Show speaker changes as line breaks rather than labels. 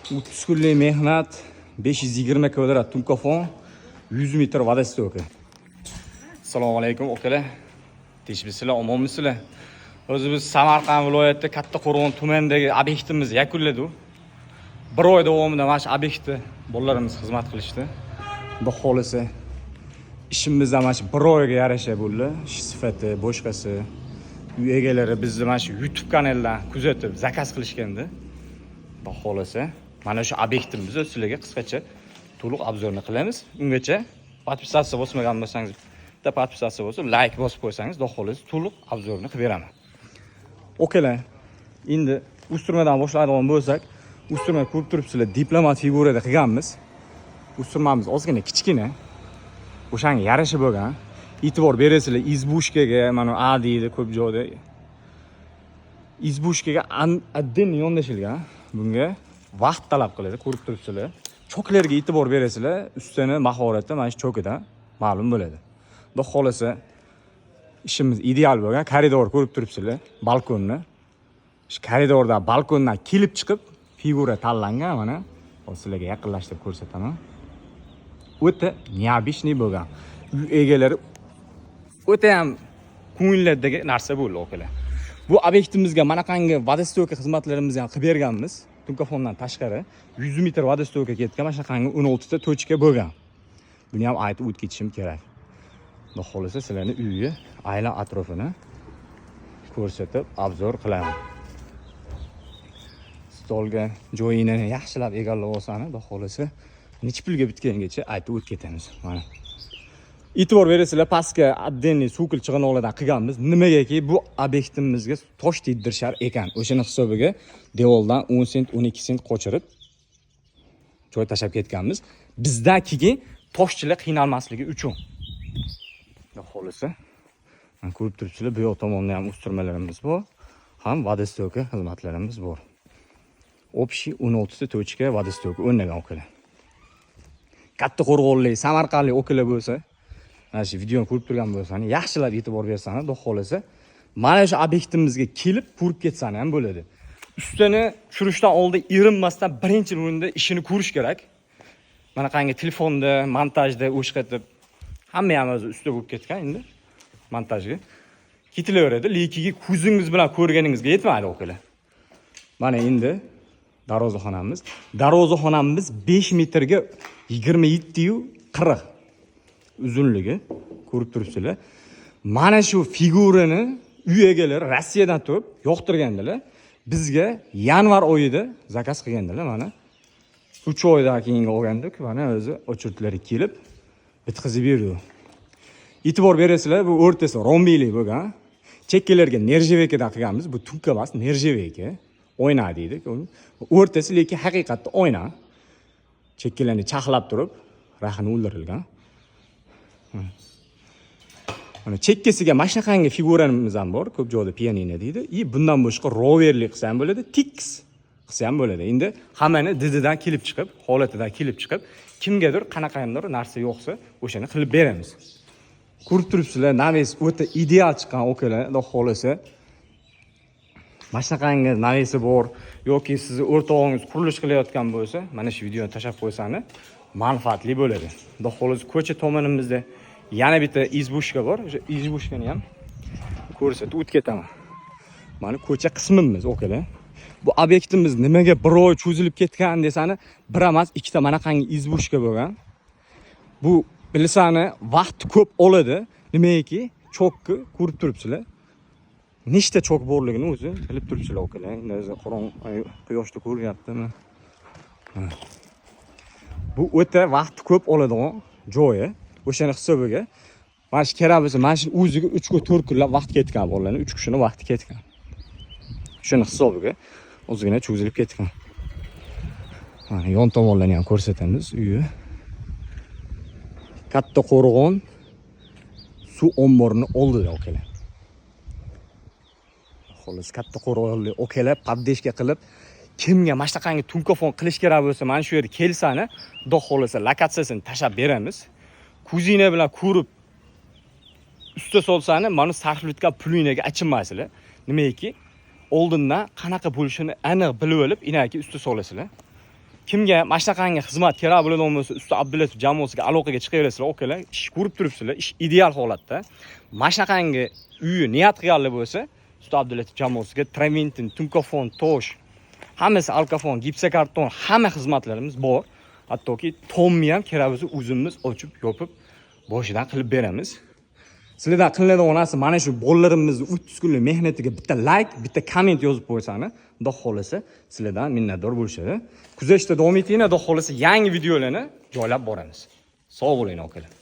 30 kunlik mehnat, 520 kvadrat Tunkafon, 100 metr vodostoki. Assalomu alaykum akalar. Tinchmisizlar, omonmisizlar? O'zi biz Samarqand viloyati Kattaqo'rg'on tumanidagi obyektimizni yakunladik. Bir oy davomida mana shu obyektda bolalarimiz xizmat qilishdi. Xudo xolisa ishimiz mana shu bir oyga yarasha bo'ldi. Ish sifati, boshqasi. Uy egalari bizni mana shu YouTube kanalidan kuzatib zakaz qilishgandi. Xudo xolisa mana shu obyektimizni sizlarga qisqacha to'liq obzorni qilamiz. Ungacha podpisatsiya bosmagan bo'lsangiz, bitta podpisatsiya bo'lsa, like bosib qo'ysangiz, xudo xolisa to'liq obzorni qilib beraman. Okalar, endi usturmadan boshlaydigan bo'lsak, usturma ko'rib turibsizlar, diplomat figurada qilganmiz. Usturmamiz ozgina kichkina. O'shanga yarasha bo'lgan. E'tibor berasizlar, izbushkaga, mana A deydi ko'p joyda. Izbushkaga addin yondashilgan. Bunga vaqt talab qiladi, ko'rib turibsizlar. Choklarga e'tibor berasizlar, ustini mahorati mana shu chokidan ma'lum bo'ladi. Xudo xolasa ishimiz ideal bo'lgan. Koridor ko'rib turibsizlar, balkonni. Shu koridordan, balkondan kelib chiqib figura tanlangan, mana sizlarga yaqinlashtirib ko'rsataman. O'ta neobishniy bo'lgan. Uy egalari o'ta ham ko'ngillardagi narsa bo'ldi okalar. Bu obyektimizga mana qangi vodostoka xizmatlarimizni ham qilib berganmiz. Tunkafondan tashqari 100 metr vodostoka ketgan, mana shunaqangi 16 ta tochka bo'lgan. Buni ham aytib o'tib ketishim kerak. Xudo xolasa sizlarni uyga, aylan atrofini ko'rsatib, obzor qilaman. Stolga joyini yaxshilab egallab olsani, xudo xolasa necha pulga bitgangacha aytib o'tib ketamiz. Mana. E'tibor berasizlar, pastga отдельный sukil chig'anoqlardan qilganmiz. Nimagaki bu obyektimizga tosh tegdirishar ekan. O'shani hisobiga devordan 10 sent, 12 sent qochirib joy tashab ketganmiz. Bizda keyin toshchilar qiynalmasligi uchun. Xudo xolasa mana ko'rib turibsizlar, bu yoq tomonda ham usturmalarimiz bor, ham vodostoka xizmatlarimiz bor. Общий 16 ta tochka vodostoka o'rnagan okalar. Kattaqo'rg'onlik, Samarqandlik okalar bo'lsa, mana shu videoni ko'rib turgan bo'lsangiz, yaxshilab e'tibor bersangiz, xudo xolasa mana shu obyektimizga kelib ko'rib ketsani ham bo'ladi. Ustini tushirishdan oldin erinmasdan birinchi o'rinda ishini ko'rish kerak. Mana qangi telefonda, montajda o'shqatib hamma ham o'zi usta bo'lib ketgan endi montajga. Ketilaveradi, lekin ko'zingiz bilan ko'rganingizga yetmaydi okalar. Mana endi darvozaxonamiz. Darvozaxonamiz 5 metrga 27.40 uzunligi ko'rib turibsizlar. Mana shu figurani uy egalari Rossiyadan turib yoqtirgandilar. Bizga yanvar oyida zakaz qilgandilar. Mana 3 oydan keyin olgandik. Mana o'zi ochurtlari kelib bitkazib berdi. E'tibor berasizlar, bu o'rtasi rombiylik bo'lgan. Chekkalarga nerjevekadan qilganmiz. Bu tunka emas, nerjeveka. Oyna deydi. O'rtasi lekin haqiqatda oyna. Chekkalarni chaqlab turib, rahni o'ldirilgan. Mana chekkasiga mana shunaqangi figuramiz ham bor, ko'p joyda pianino deydi. Bundan boshqa roverli qilsa ham bo'ladi, tix qilsa ham bo'ladi. Endi hammani dididan kelib chiqib, holatidan kelib chiqib, kimgadir qanaqandir narsa yo'qsa, o'shani qilib beramiz. Ko'rib turibsizlar, naves o'ta ideal chiqqan okalar, xudo xolasa. Mana shunaqangi navesi bor yoki sizni o'rtog'ingiz qurilish qilayotgan bo'lsa, mana shu videoni tashab qo'ysani, manfaatli bo'ladi. Xudo xolasa ko'cha tomonimizda yana bitta izbushka bor. O'sha izbushkani ham ko'rsatib o'tib ketaman. Mana ko'cha qismimiz okalar. Bu obyektimiz nimaga bir oy cho'zilib ketgan desani, bir emas, ikkita mana qangi izbushka bo'lgan. Bu bilsani vaqt ko'p oladi. Nimaki chokni ko'rib turibsizlar. Nechta chok borligini o'zi bilib turibsizlar okalar. Endi o'zi quyoshda ko'ryaptimi? Bu o'ta vaqt ko'p oladigan joyi. O'shani hisobiga mana shu kerak bo'lsa, mana shu o'ziga 3 kun 4 kunlab vaqt ketgan bolalarning 3 kishini vaqti ketgan. Shuni hisobiga o'zigina cho'zilib ketgan. Mana yon tomonlarni ham ko'rsatamiz uyi. Kattaqo'rg'on suv omborini oldida okalar. Xolos Kattaqo'rg'onlik okalar poddeshka qilib, kimga mana shunaqangi tunkafon qilish kerak bo'lsa, mana shu yerga kelsani, xudo xolasa lokatsiyasini tashab beramiz. Kuzina bilan ko'rib usta solsani, mana sarflayotgan pulingizga achinmaysizlar. Nimaki oldindan qanaqa bo'lishini aniq bilib olib, inaki usta solasizlar. kimga mana shunaqangi xizmat kerak bo'ladigan bo'lsa, usta Abdulatif jamoasiga aloqaga chiqaverasizlar, okalar. Ish ko'rib turibsizlar, ish ideal holatda. Mana shunaqangi uyni niyat qilganlar bo'lsa, usta Abdulatif jamoasiga Traventin, Tunkafon, Tosh, hammasi Alkafon, gipsokarton, hamma xizmatlarimiz bor. Hattoki tomni ham kerak bo'lsa o'zimiz ochib, yopib, boshidan qilib beramiz. Sizlardan qilinadigan narsa mana shu bolalarimizni 30 kunlik mehnatiga bitta like, bitta komment yozib qo'ysanglar, xudo xolasa sizlardan minnatdor bo'lishadi. Kuzatishda davom etinglar, xudo xolasa yangi videolarni joylab boramiz. Sog' bo'ling okalar.